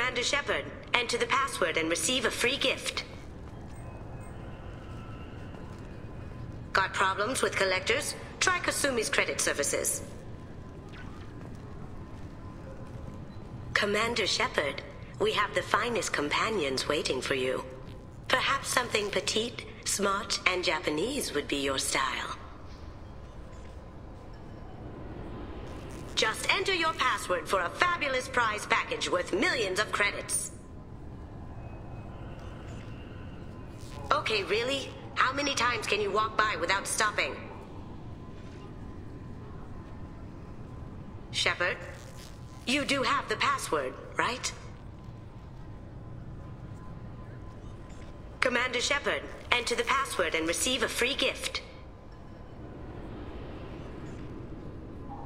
Commander Shepard. Enter the password and receive a free gift. Got problems with collectors? Try Kasumi's credit services. Commander Shepard, we have the finest companions waiting for you. Perhaps something petite, smart, and Japanese would be your style. Just enter your password for a fabulous prize package worth millions of credits. Okay, really? How many times can you walk by without stopping? Shepard, you do have the password, right? Commander Shepard, enter the password and receive a free gift.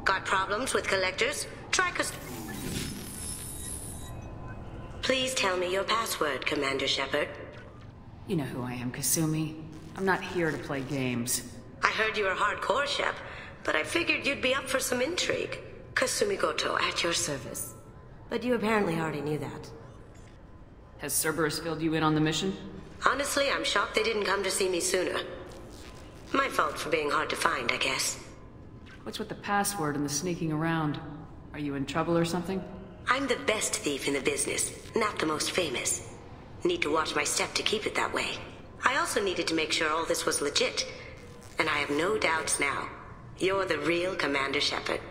Got problems with collectors? Try Please tell me your password, Commander Shepard. You know who I am, Kasumi. I'm not here to play games. I heard you were hardcore, Shep, but I figured you'd be up for some intrigue. Kasumi Goto, at your service. But you apparently already knew that. Has Cerberus filled you in on the mission? Honestly, I'm shocked they didn't come to see me sooner. My fault for being hard to find, I guess. What's with the password and the sneaking around? Are you in trouble or something? I'm the best thief in the business, not the most famous. Need to watch my step to keep it that way. I also needed to make sure all this was legit. And I have no doubts now. You're the real Commander Shepard.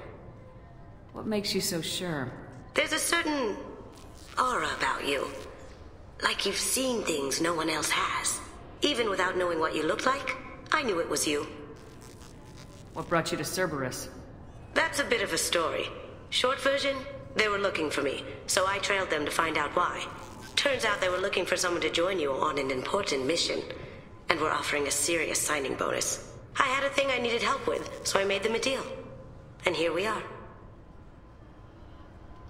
What makes you so sure? There's a certain aura about you. Like you've seen things no one else has. Even without knowing what you looked like, I knew it was you. What brought you to Cerberus? That's a bit of a story. Short version, they were looking for me, so I trailed them to find out why. Turns out they were looking for someone to join you on an important mission, and were offering a serious signing bonus. I had a thing I needed help with, so I made them a deal. And here we are.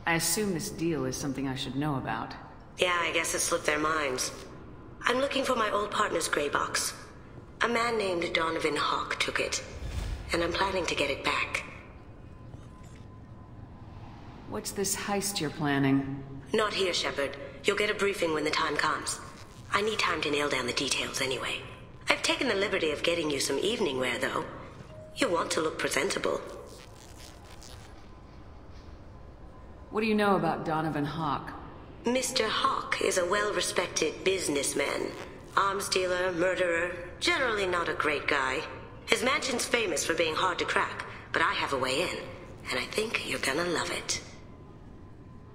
I assume this deal is something I should know about. Yeah, I guess it slipped their minds. I'm looking for my old partner's gray box. A man named Donovan Hawk took it, and I'm planning to get it back. What's this heist you're planning? Not here, Shepard. You'll get a briefing when the time comes. I need time to nail down the details anyway. I've taken the liberty of getting you some evening wear, though. You want to look presentable. What do you know about Donovan Hawk? Mr. Hawk is a well-respected businessman. Arms dealer, murderer, generally not a great guy. His mansion's famous for being hard to crack, but I have a way in, and I think you're gonna love it.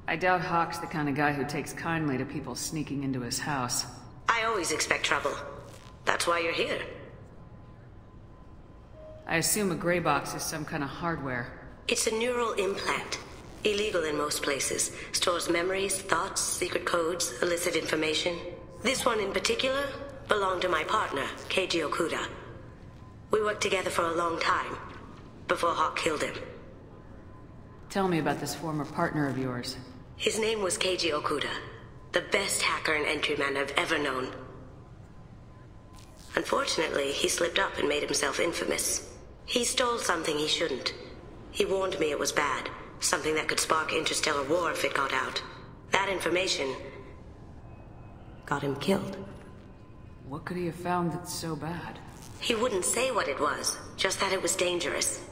I doubt Hawk's the kind of guy who takes kindly to people sneaking into his house. I always expect trouble. That's why you're here. I assume a gray box is some kind of hardware. It's a neural implant. Illegal in most places. Stores memories, thoughts, secret codes, illicit information. This one in particular belonged to my partner, Keiji Okuda. We worked together for a long time, before Hawk killed him. Tell me about this former partner of yours. His name was Keiji Okuda, the best hacker and entryman I've ever known. Unfortunately, he slipped up and made himself infamous. He stole something he shouldn't. He warned me it was bad, something that could spark interstellar war if it got out. That information got him killed. What could he have found that's so bad? He wouldn't say what it was, just that it was dangerous.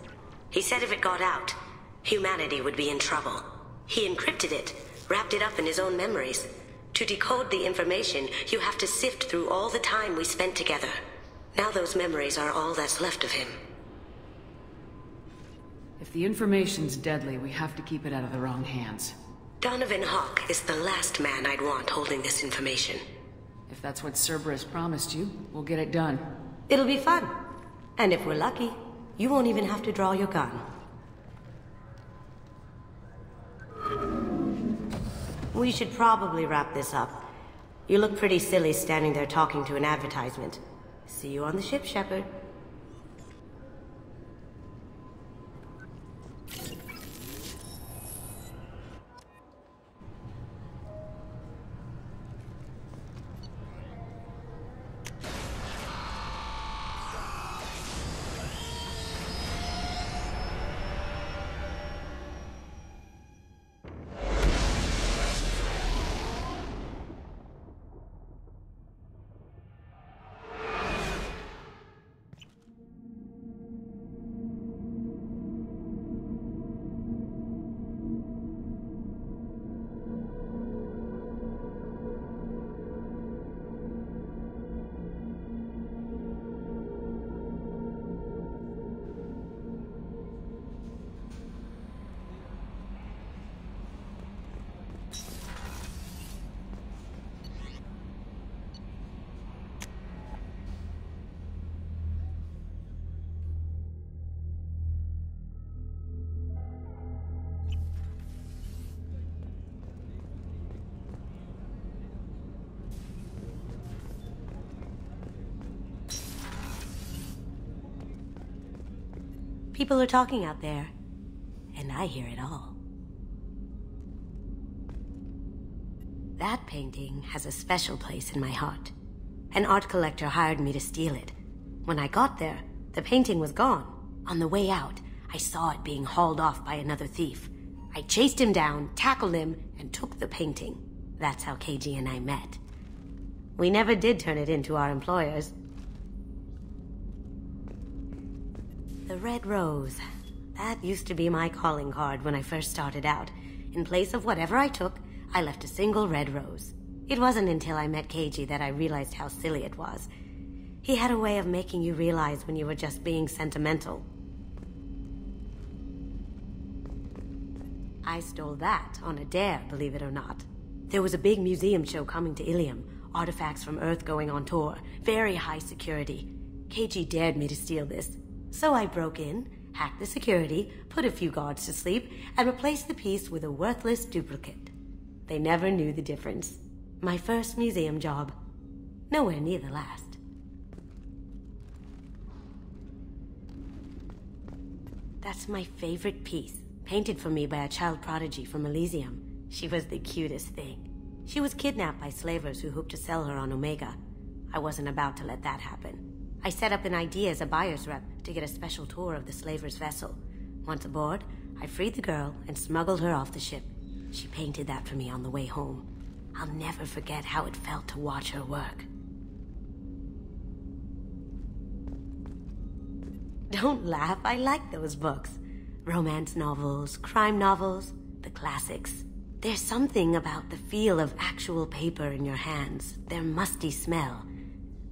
He said if it got out, humanity would be in trouble. He encrypted it, wrapped it up in his own memories. To decode the information, you have to sift through all the time we spent together. Now those memories are all that's left of him. If the information's deadly, we have to keep it out of the wrong hands. Donovan Hawk is the last man I'd want holding this information. If that's what Cerberus promised you, we'll get it done. It'll be fun. And if we're lucky, you won't even have to draw your gun. We should probably wrap this up. You look pretty silly standing there talking to an advertisement. See you on the ship, Shepard. People are talking out there, and I hear it all. That painting has a special place in my heart. An art collector hired me to steal it. When I got there, the painting was gone. On the way out, I saw it being hauled off by another thief. I chased him down, tackled him, and took the painting. That's how Keiji and I met. We never did turn it into our employers. The red rose. That used to be my calling card when I first started out. In place of whatever I took, I left a single red rose. It wasn't until I met Keiji that I realized how silly it was. He had a way of making you realize when you were just being sentimental. I stole that on a dare, believe it or not. There was a big museum show coming to Ilium. Artifacts from Earth going on tour. Very high security. Keiji dared me to steal this. So I broke in, hacked the security, put a few guards to sleep, and replaced the piece with a worthless duplicate. They never knew the difference. My first museum job. Nowhere near the last. That's my favorite piece, painted for me by a child prodigy from Elysium. She was the cutest thing. She was kidnapped by slavers who hoped to sell her on Omega. I wasn't about to let that happen. I set up an idea as a buyer's rep to get a special tour of the slaver's vessel. Once aboard, I freed the girl and smuggled her off the ship. She painted that for me on the way home. I'll never forget how it felt to watch her work. Don't laugh, I like those books. Romance novels, crime novels, the classics. There's something about the feel of actual paper in your hands, their musty smell.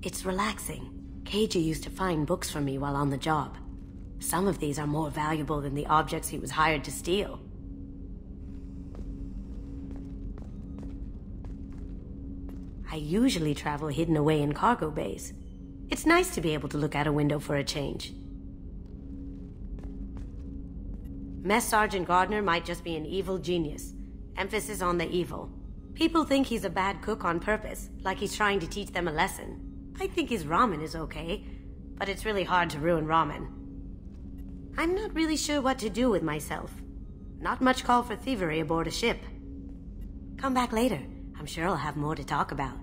It's relaxing. Keiji used to find books for me while on the job. Some of these are more valuable than the objects he was hired to steal. I usually travel hidden away in cargo bays. It's nice to be able to look out a window for a change. Mess Sergeant Gardner might just be an evil genius. Emphasis on the evil. People think he's a bad cook on purpose, like he's trying to teach them a lesson. I think his ramen is okay, but it's really hard to ruin ramen. I'm not really sure what to do with myself. Not much call for thievery aboard a ship. Come back later. I'm sure I'll have more to talk about.